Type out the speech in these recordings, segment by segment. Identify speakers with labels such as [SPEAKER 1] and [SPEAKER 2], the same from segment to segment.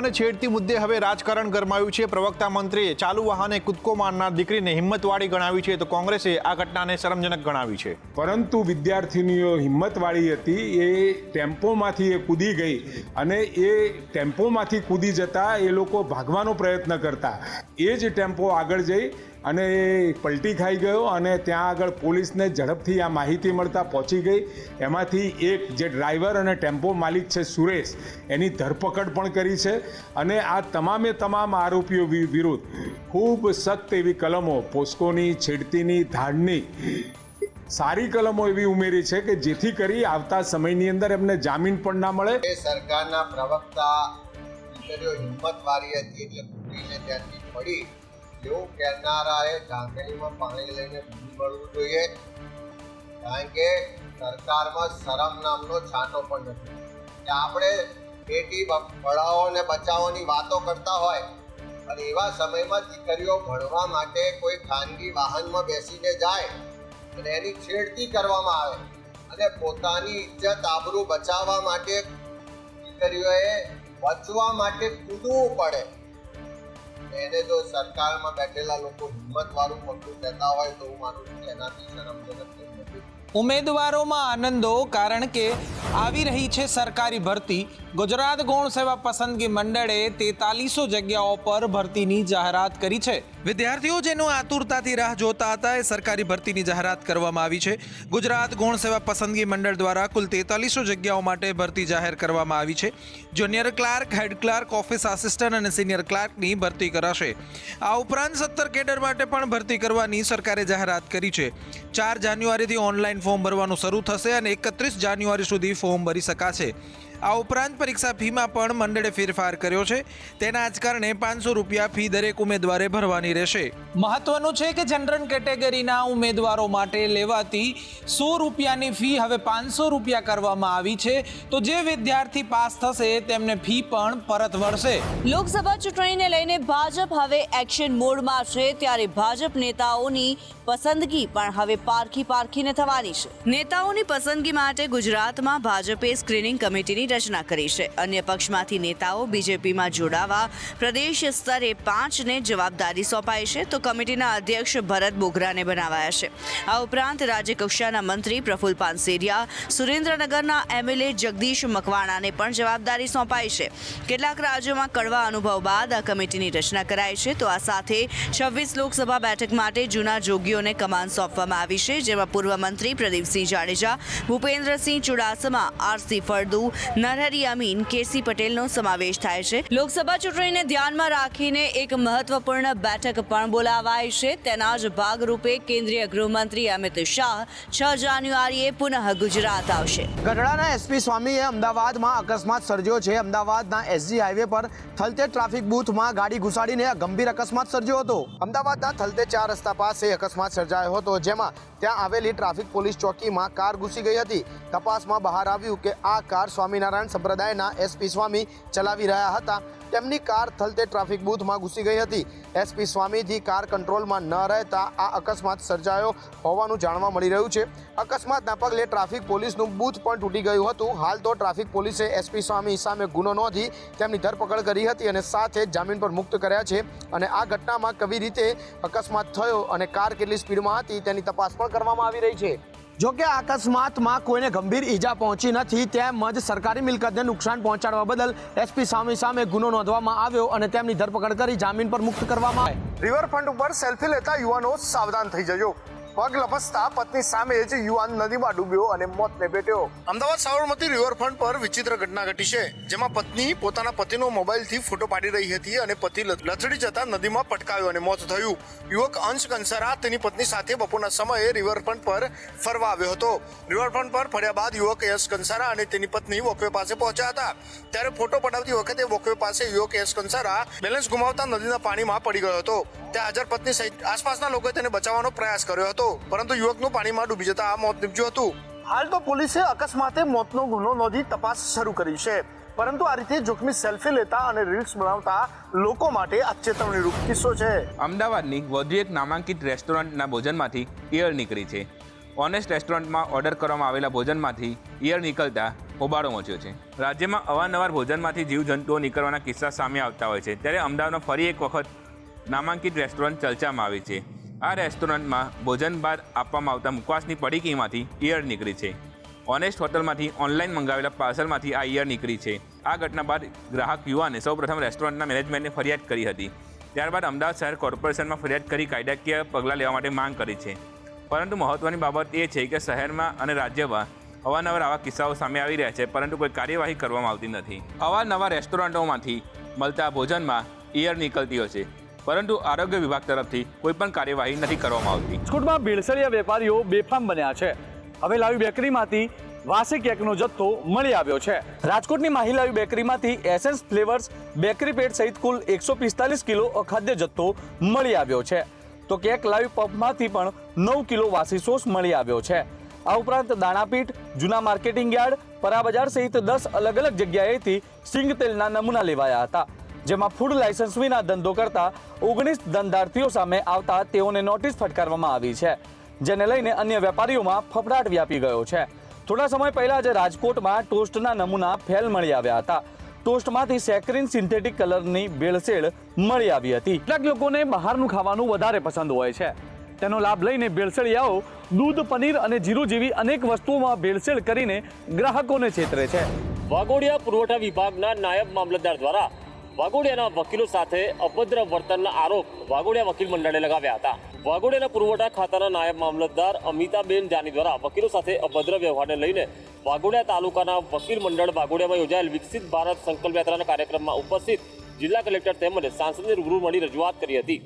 [SPEAKER 1] અને છેડતી મુદ્દે હવે રાજકારણ ગરમાયું છે। પ્રવક્તા મંત્રીએ ચાલુ વાહને કૂદકો મારનાર દીકરીને હિંમતવાળી ગણાવી છે, તો કોંગ્રેસે આ ઘટનાને શરમજનક ગણાવી છે।
[SPEAKER 2] પરંતુ વિદ્યાર્થીનીઓ હિંમતવાળી હતી, એ ટેમ્પોમાંથી એ કૂદી ગઈ અને એ ટેમ્પોમાંથી કૂદી જતા એ લોકો ભાગવાનો પ્રયત્ન કરતા, એ જ ટેમ્પો આગળ જઈ અને એ પલટી ખાઈ ગયો અને ત્યાં આગળ પોલીસને ઝડપથી આ માહિતી મળતા પહોંચી ગઈ। એમાંથી એક જે ડ્રાઈવર અને ટેમ્પો માલિક છે સુરેશ, એની ધરપકડ પણ કરી છે અને આ તમામે તમામ આરોપીઓ વિરુદ્ધ ખૂબ સખ્ત એવી કલમો, પોસ્કોની, છેડતીની, ધાડની સારી કલમો એવી ઉમેરી છે કે જેથી કરી આવતા સમયની અંદર એમને જામીન પણ ના મળે।
[SPEAKER 3] સરકારના પ્રવક્તા દીકરીઓ હિંમતવાળી હતી એટલે કૂદીને ત્યાંથી પડી એવું કહેનારાએ ઢાંકણીમાં પાણી લઈને ભૂલી મળવું જોઈએ, કારણ કે સરકારમાં શરમ નામનો છાંટો પણ નથી કે આપણે બેટી પઢાઓ અને બચાવોની વાતો કરતા હોય અને એવા સમયમાં દીકરીઓ ભણવા માટે કોઈ ખાનગી વાહનમાં બેસીને જાય અને એની છેડતી કરવામાં આવે અને પોતાની ઇજ્જત આબરૂ બચાવવા માટે દીકરીઓએ બચવા માટે કૂદવું પડે। એને જો સરકારમાં બેઠેલા લોકો હિંમતવાળું પગલું લેતા હોય તો હું માનું છું કે એનાથી શરમજનક નથી।
[SPEAKER 4] ઉમેદવારોમાં આનંદો, કારણ કે આવી રહી છે સરકારી ભરતી। ગુજરાત ગૌણ સેવા પસંદગી મંડળે 4300 જગ્યાઓ પર ભરતીની જાહેરાત કરી છે। વિદ્યાર્થીઓ જેનો આતુરતાથી રાહ જોતા હતા એ સરકારી ભરતીની જાહેરાત કરવામાં આવી છે। ગુજરાત ગૌણ સેવા પસંદગી મંડળ દ્વારા કુલ 4300 જગ્યાઓ માટે ભરતી જાહેર કરવામાં આવી છે। Junior clerk, head clerk, office assistant અને સિનિયર ક્લાર્કની ભરતી કરાશે। આ ઉપરાંત 17 કેડર માટે પણ ભરતી કરવાની સરકારે જાહેરાત કરી છે। 4 જાન્યુઆરીથી ઓનલાઈન ફોર્મ ભરવાનું શરૂ થશે અને 31 જાન્યુઆરી સુધી ફોર્મ ભરી શકાશે। આ ઉપરાંત પરીક્ષા ફીમાં પણ મંડળે ફેરફાર કર્યો છે। તેના જ કારણે 500 રૂપિયા ફી દરેક ઉમેદવારે ભરવાની રહેશે। મહત્વનું છે કે જનરલ કેટેગરીના ઉમેદવારો માટે લેવાતી 100 રૂપિયાની ફી હવે 500 રૂપિયા કરવામાં આવી છે, તો જે વિદ્યાર્થી પાસ થશે તેમને ફી પણ પરત વળશે।
[SPEAKER 5] લોકસભા ચૂંટણીને લઈને ભાજપ હવે એક્શન મોડમાં છે, ત્યારે ભાજપ નેતાઓની પસંદગી પણ હવે પારખીને થવાની છે। નેતાઓની પસંદગી માટે ગુજરાતમાં ભાજપે સ્ક્રીનિંગ કમિટીની રચના કરી છે। અન્ય પક્ષમાંથી નેતાઓ બીજેપીમાં જોડાવા પ્રદેશ સ્તરે 5ને જવાબદારી સોંપાઈ છે, તો કમિટીના અધ્યક્ષ ભરત બોગરાને બનાવાયા છે। આ ઉપરાંત રાજ્યકક્ષાના મંત્રી પ્રફુલ પાનસેરિયા, સુરેન્દ્રનગરના એમએલએ જગદીશ મકવાણાને પણ જવાબદારી સોંપાઈ છે। કેટલાક રાજ્યોમાં કડવા અનુભવ બાદ આ કમિટીની રચના કરાઈ છે, તો આ સાથે 26 લોકસભા બેઠક માટે જૂના જોગીઓને કમાન સોંપવામાં આવી છે, જેમાં પૂર્વ મંત્રી પ્રદીપસિંહ જાડેજા, ભૂપેન્દ્રસિંહ ચુડાસમા, આરસી ફળદુ, નરહરી અમીન, કેસી પટેલનો સમાવેશ થાય છે। લોકસભા ચૂંટણીને ધ્યાનમાં રાખીને એક મહત્વપૂર્ણ બેઠક પણ બોલાવાઈ છે। તેના જ ભાગરૂપે કેન્દ્રીય ગૃહમંત્રી અમિત શાહ 6 જાન્યુઆરીએ પુનઃ ગુજરાત આવશે।
[SPEAKER 6] ગઢડાના એસપી સ્વામીએ અમદાવાદમાં અકસ્માત સર્જ્યો છે। અમદાવાદના એસજી હાઈવે પર થલતેજ ટ્રાફિક બૂથમાં ગાડી ઘુસાડીને ગંભીર અકસ્માત સર્જ્યો હતો। અમદાવાદના થલતેજ 4 રસ્તા પાસે અકસ્માત સર્જાયો હતો, જેમાં ત્યાં આવેલી ટ્રાફિક પોલીસ ચોકીમાં કાર ઘૂસી ગઈ હતી। તપાસમાં બહાર આવ્યું કે આ કાર સ્વામિનારાયણ સંપ્રદાયના એસપી સ્વામી ચલાવી રહ્યા હતા। તેમની કાર થલતેજ ટ્રાફિક બૂથમાં ઘૂસી ગઈ હતી। એસપી સ્વામીથી કાર કંટ્રોલમાં ન રહેતા આ અકસ્માત સર્જાયો હોવાનું જાણવા મળી રહ્યું છે। અકસ્માતના પગલે ટ્રાફિક પોલીસનું બૂથ પણ તૂટી ગયું હતું। હાલ તો ટ્રાફિક પોલીસે એસપી સ્વામી સામે ગુનો નોંધી તેમની ધરપકડ કરી હતી અને સાથે જ જામીન પર મુક્ત કર્યા છે। અને આ ઘટનામાં કેવી રીતે અકસ્માત થયો અને કાર કેટલી સ્પીડમાં હતી તેની તપાસ પણ કરવામાં આવી રહી છે। જોકે આ અકસ્માતમાં કોઈને ગંભીર ઈજા પહોંચી નથી, તેમજ સરકારી મિલકતને નુકસાન પહોંચાડવા બદલ એસપી સ્વામી સામે ગુનો નોંધવામાં આવ્યો અને તેમની ધરપકડ કરી જામીન પર મુક્ત કરવામાં આવે। રિવરફ્રન્ટ ઉપર સેલ્ફી લેતા યુવાનો સાવધાન થઈ જજો। પગ લપસતા પત્ની સામે જ યુવાન નદીમાં ડૂબ્યો અને મોતને ભેટ્યો। અમદાવાદ સાબરમતી રિવરફ્રન્ટ પર વિચિત્ર ઘટના ઘટી છે, જેમાં પત્ની પોતાના પતિનો મોબાઈલથી ફોટો પાડી રહી હતી અને પતિ લથડી જતા નદીમાં પટકાયો અને મોત થયું। યુવક અંશ કંસારા તેની પત્ની સાથે બપોરના સમયે રિવરફ્રન્ટ પર ફરવા આવ્યો હતો। રિવરફ્રન્ટ પર ફર્યા બાદ યુવક યશ કંસારા અને તેની પત્ની વોકવે પાસે પહોંચ્યા હતા, ત્યારે ફોટો પડાવતી વખતે વોકવે પાસે યુવક યશ કંસારા બેલેન્સ ગુમાવતા નદીના પાણીમાં પડી ગયો હતો। ત્યાં હાજર પત્ની સહિત આસપાસના લોકોએ તેને બચાવવાનો પ્રયાસ કર્યો હતો, પરંતુ યુવકનું પાણીમાં ડૂબી જતા આ મોત નીપજ્યું હતું। હાલ તો પોલીસે અકસ્માતે મોતનો ગુનો નોંધી તપાસ શરૂ કરી છે, પરંતુ આ રીતે જોખમી સેલ્ફી લેતા અને રીલ્સ બનાવતા લોકો માટે આ ચેતવણીરૂપ કિસ્સો છે।
[SPEAKER 7] અમદાવાદની વધુ એક નામાંકિત રેસ્ટોરન્ટના ભોજનમાંથી ઈયળ નીકળી છે। ઓનેસ્ટ રેસ્ટોરન્ટમાં ઓર્ડર કરવામાં આવેલા ભોજનમાંથી ઈયળ નીકળતા હોબાળો મચ્યો છે. રાજ્યમાં અવારનવાર ભોજનમાંથી જીવજંતુઓ નીકળવાના કિસ્સા સામે આવતા હોય છે, ત્યારે અમદાવાદમાં ફરી એક વખત નામાંકિત રેસ્ટોરન્ટ ચર્ચામાં આવી છે. આ રેસ્ટોરન્ટમાં ભોજન બાદ આપવામાં આવતા મુખવાસની પડીકીમાંથી ઈયળ નીકળી છે. ઓનેસ્ટ હોટલમાંથી ઓનલાઈન મંગાવેલા પાર્સલમાંથી આ ઈયળ નીકળી છે. આ ઘટના બાદ ગ્રાહક યુવાને સૌપ્રથમ રેસ્ટોરન્ટના મેનેજમેન્ટને ફરિયાદ કરી હતી. ત્યારબાદ અમદાવાદ શહેર કોર્પોરેશનમાં ફરિયાદ કરી કાયદાકીય પગલાં લેવા માટે માંગ કરી છે. પરંતુ મહત્વની બાબત એ છે કે શહેરમાં અને રાજ્યમાં અવારનવાર આવા કિસ્સાઓ સામે આવી રહ્યા છે, પરંતુ કોઈ કાર્યવાહી કરવામાં આવતી નથી. અવારનવાર રેસ્ટોરન્ટોમાંથી મળતા ભોજનમાં ઈયળ નીકળતી હોય છે, પરંતુ આરોગ્ય વિભાગ તરફથી કોઈ પણ કાર્યવાહી નથી કરવામાં આવતી.
[SPEAKER 8] રાજકોટમાં ભેળસેળિયા વેપારીઓ બેફામ બન્યા છે. હવે લાવી બેકરીમાંથી વાસી કેકનો જથ્થો મળી આવ્યો છે. રાજકોટની માહિલાવી બેકરીમાંથી એસેન્સ ફ્લેવર્સ બેકરી પેડ સહિત કુલ 145 કિલો અખાદ્ય જથ્થો મળી આવ્યો છે. તો કેક લાવી પબમાંથી પણ 9 કિલો વાસી સોસ મળી આવ્યો છે. આ ઉપરાંત દાણાપીઠ, જૂના માર્કેટિંગ યાર્ડ, પરાબજાર સહિત 10 અલગ અલગ જગ્યાએથી સિંગ તેલના નમૂના લેવાયા હતા, જેમાં ફૂડ લાયસન્સ વિના ધંધો કરતા 19 ધંધાર્થીઓ સામે આવતા તેઓને નોટિસ ફટકારવામાં આવી છે, જેને લઈને અન્ય વેપારીઓમાં ફફડાટ વ્યાપી ગયો છે. થોડા સમય પહેલા જ રાજકોટમાં ટોસ્ટના નમૂના ફેલ મળી આવ્યા હતા. ટોસ્ટમાંથી સેકરીન સિન્થેટિક કલરની ભેળસેળ મળી આવી હતી. કેટલાક લોકોને બહારનું ખાવાનું વધારે પસંદ હોય છે. તેનો લાભ લઈને ભેળસેળિયાઓ દૂધ, પનીર અને જીરું જેવી અનેક વસ્તુઓમાં ભેળસેળ કરીને ગ્રાહકોને છેતરે છે.
[SPEAKER 9] વાઘોડિયા પુરવઠા વિભાગના નાયબ મામલતદાર દ્વારા વાઘોડિયાના વકીલો સાથે અભદ્ર વર્તનના આરોપ વાઘોડિયા વકીલ મંડળે લગાવ્યા હતા. વાઘોડિયાના પુરવઠા ખાતાના નાયબ મામલતદાર અમિતાબેન જાની દ્વારા વકીલો સાથે અભદ્ર વ્યવહારને લઈને વાઘોડિયા તાલુકાના વકીલ મંડળ વાઘોડિયામાં યોજાયેલ વિકસિત ભારત સંકલ્પ યાત્રાના કાર્યક્રમમાં ઉપસ્થિત જિલ્લા કલેક્ટર તેમજ સાંસદને રૂબરૂ મળી રજૂઆત કરી હતી.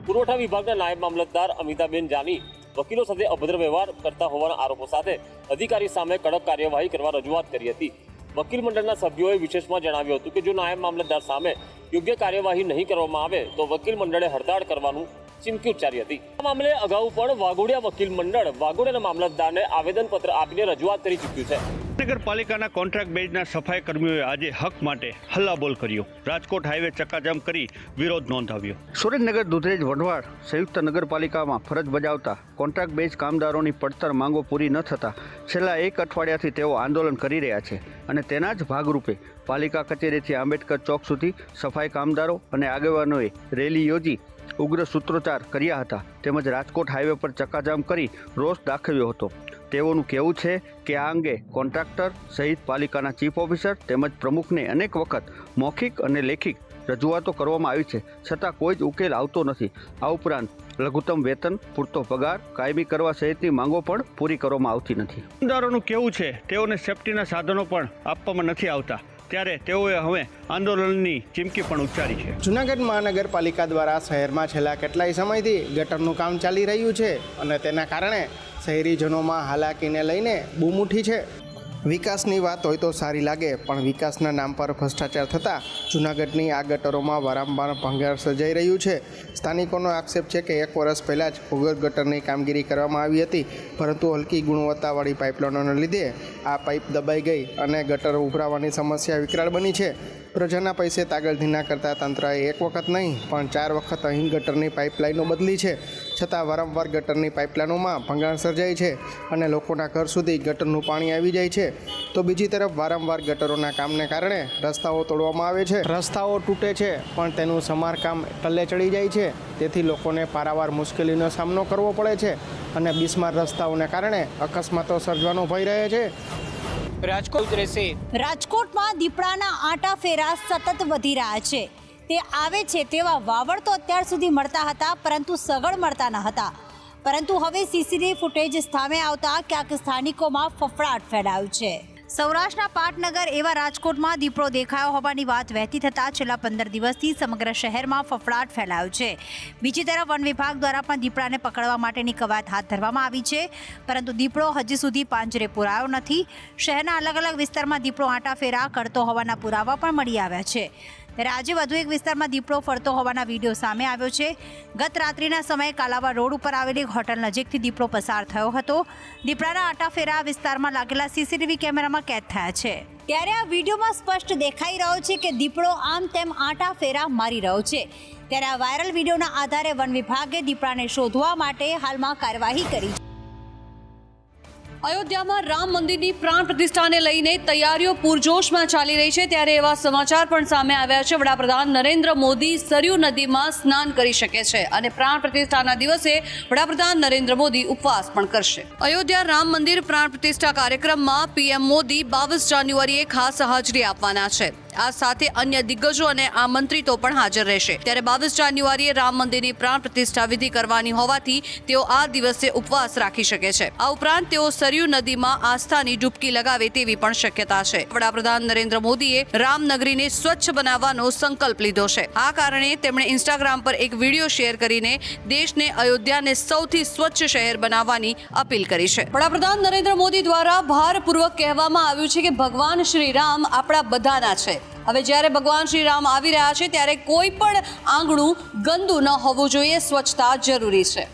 [SPEAKER 9] પુરવઠા વિભાગના નાયબ મામલતદાર અમિતાબેન જાની વકીલો સાથે અભદ્ર વ્યવહાર કરતા હોવાના આરોપો સાથે અધિકારી સામે કડક કાર્યવાહી કરવા રજૂઆત કરી હતી. વકીલ મંડળના સભ્યોએ વિશેષમાં જણાવ્યું હતું કે જો નાયબ મામલતદાર સામે યોગ્ય કાર્યવાહી નહીં કરવામાં આવે તો વકીલ મંડળે હડતાળ કરવાનું ચીમકી ઉચ્ચારી હતી. આ મામલે અગાઉ પણ વાઘોડિયા વકીલ મંડળ વાઘોડિયાના મામલતદારને આવેદનપત્ર આપીને રજૂઆત કરી ચૂક્યું છે.
[SPEAKER 10] નગરપાલિકાના કોન્ટ્રાક્ટ બેઝના સફાઈ કર્મીઓએ આજે હક માટે હલ્લાબોલ કર્યો. રાજકોટ હાઈવે ચક્કાજામ કરી વિરોધ નોંધાવ્યો.
[SPEAKER 11] સુરેન્દ્રનગર, દુધરેજ, વઢવાડ સંયુક્ત નગરપાલિકામાં ફરજ બજાવતા કોન્ટ્રાક્ટ બેઝ કામદારોની પડતર માંગો પૂરી ન થતાં છેલ્લા 1 અઠવાડિયાથી તેઓ આંદોલન કરી રહ્યા છે અને તેના જ ભાગરૂપે પાલિકા કચેરીથી આંબેડકર ચોક સુધી સફાઈ કામદારો અને આગેવાનોએ રેલી યોજી ઉગ્ર સૂત્રોચ્ચાર કર્યા હતા, તેમજ રાજકોટ હાઈવે પર ચક્કાજામ કરી રોષ દાખવ્યો હતો. તેઓનું કહેવું છે કે આ અંગે કોન્ટ્રાક્ટર સહિત પાલિકાના ચીફ ઓફિસર તેમજ પ્રમુખને અનેક વખત મૌખિક અને લેખિત રજૂઆતો કરવામાં આવી છે, છતાં કોઈ જ ઉકેલ આવતો નથી. આ ઉપરાંત લઘુત્તમ વેતન, પૂરતો પગાર કાયમી કરવા સહિતની માંગો પણ પૂરી કરવામાં આવતી નથી.
[SPEAKER 10] કામદારોનું કહેવું છે તેઓને સેફટીના સાધનો પણ આપવામાં નથી આવતા, ત્યારે તેઓએ હવે આંદોલનની ચીમકી પણ ઉચ્ચારી છે.
[SPEAKER 12] જૂનાગઢ મહાનગરપાલિકા દ્વારા શહેરમાં છેલ્લા કેટલાય સમયથી ગટરનું કામ ચાલી રહ્યું છે અને તેના કારણે શહેરીજનોમાં હાલાકીને લઈને બૂમ ઉઠી છે. વિકાસની વાત હોય તો સારી લાગે, પણ વિકાસના નામ પર ભ્રષ્ટાચાર થતાં જૂનાગઢની આ ગટરોમાં વારંવાર ભંગાર સર્જાઈ રહ્યું છે. સ્થાનિકોનો આક્ષેપ છે કે 1 વર્ષ પહેલાં જ ભૂગર્ભ ગટરની કામગીરી કરવામાં આવી હતી, પરંતુ હલકી ગુણવત્તાવાળી પાઇપલાઇનોને લીધે આ પાઇપ દબાઈ ગઈ અને ગટર ઉભરાવાની સમસ્યા વિકરાળ બની છે. પ્રજાના પૈસે તાગલધીના કરતા તંત્રએ 1 વખત નહીં પણ 4 વખત અહીં ગટરની પાઇપલાઇનો બદલી છે, છતાં વારંવાર ગટરની પાઇપલાઇનોમાં ભંગાણ સર્જાય છે અને લોકોના ઘર સુધી ગટરનું પાણી આવી જાય છે. તો બીજી તરફ વારંવાર ગટરોના કામને કારણે રસ્તાઓ તોડવામાં આવે છે, રસ્તાઓ તૂટે છે પણ તેનું સમારકામ ટલ્લે ચડી જાય છે. તેથી લોકોને પારાવાર મુશ્કેલીનો સામનો કરવો પડે છે અને બિસ્માર રસ્તાઓને કારણે અકસ્માતો સર્જવાનો ભય રહે છે.
[SPEAKER 5] રાજકોટમાં દીપડાના આંટા ફેરા સતત વધી રહ્યા છે. તે આવે છે તેવા વાવડ તો અત્યાર સુધી મળતા હતા, પરંતુ સગડ મળતા ન હતા. પરંતુ હવે સીસીટીવી ફૂટેજ સામે આવતા ક્યાંક સ્થાનિકોમાં ફફડાટ ફેલાયો છે. સૌરાષ્ટ્રના પાટનગર એવા રાજકોટમાં દીપડો દેખાયો હોવાની વાત વહેતી થતાં છેલ્લા 15 દિવસથી સમગ્ર શહેરમાં ફફડાટ ફેલાયો છે. બીજી તરફ વન વિભાગ દ્વારા પણ દીપડાને પકડવા માટેની કવાયત હાથ ધરવામાં આવી છે, પરંતુ દીપડો હજી સુધી પાંજરે પુરાયો નથી. શહેરના અલગ અલગ વિસ્તારમાં દીપડો આંટાફેરા કરતો હોવાના પુરાવા પણ મળી આવ્યા છે. ત્યારે આજે વધુ એક વિસ્તારમાં દીપડો ફરતો હોવાના વિડીયો સામે આવ્યો છે. ગત રાત્રિના સમયે કાલાવા રોડ ઉપર આવેલી હોટલ નજીકથી દીપડો પસાર થયો હતો. દીપડાના આંટાફેરા વિસ્તારમાં લાગેલા સીસીટીવી કેમેરામાં કેદ થયા છે. ત્યારે આ વિડીયોમાં સ્પષ્ટ દેખાઈ રહ્યો છે કે દીપડો આમ તેમ આંટાફેરા મારી રહ્યો છે. ત્યારે આ વાયરલ વિડીયોના આધારે વન વિભાગે દીપડાને શોધવા માટે હાલમાં કાર્યવાહી કરી છે. અયોધ્યામાં રામ મંદિરની પ્રાણ પ્રતિષ્ઠાને લઈને તૈયારીઓ પૂરજોશમાં ચાલી રહી છે ત્યારે એવા સમાચાર પણ સામે આવ્યા છે. વડાપ્રધાન નરેન્દ્ર મોદી સરયુ નદીમાં સ્નાન કરી શકે છે અને પ્રાણ પ્રતિષ્ઠાના દિવસે વડાપ્રધાન નરેન્દ્ર મોદી ઉપવાસ પણ કરશે. અયોધ્યા રામ મંદિર પ્રાણ પ્રતિષ્ઠા કાર્યક્રમમાં પીએમ મોદી 22 જાન્યુઆરીએ ખાસ હાજરી આપવાના છે. આ સાથે અન્ય દિગ્ગજો અને આમંત્રિતો પણ હાજર રહેશે. ત્યારે 22 જાન્યુઆરીએ રામ મંદિરની પ્રાણ પ્રતિષ્ઠા વિધિ કરવાની હોવાથી તેઓ આ દિવસે ઉપવાસ રાખી શકે છે. આ ઉપરાંત તેઓ સરયુ નદીમાં આસ્થાની ડૂબકી લગાવે તેવી પણ શક્યતા છે. વડાપ્રધાન નરેન્દ્ર મોદીએ રામનગરીને સ્વચ્છ બનાવવાનો સંકલ્પ લીધો છે. આ કારણે તેમણે ઇન્સ્ટાગ્રામ પર એક વિડીયો શેર કરીને દેશને અયોધ્યાને સૌથી સ્વચ્છ શહેર બનાવવાની અપીલ કરી છે. વડાપ્રધાન નરેન્દ્ર મોદી દ્વારા ભારપૂર્વક કહેવામાં આવ્યું છે કે ભગવાન શ્રી રામ આપણા બધાના છે. હવે જ્યારે ભગવાન શ્રી રામ આવી રહ્યા છે ત્યારે કોઈ પણ આંગણું ગંદુ ન હોવું જોઈએ, સ્વચ્છતા જરૂરી છે.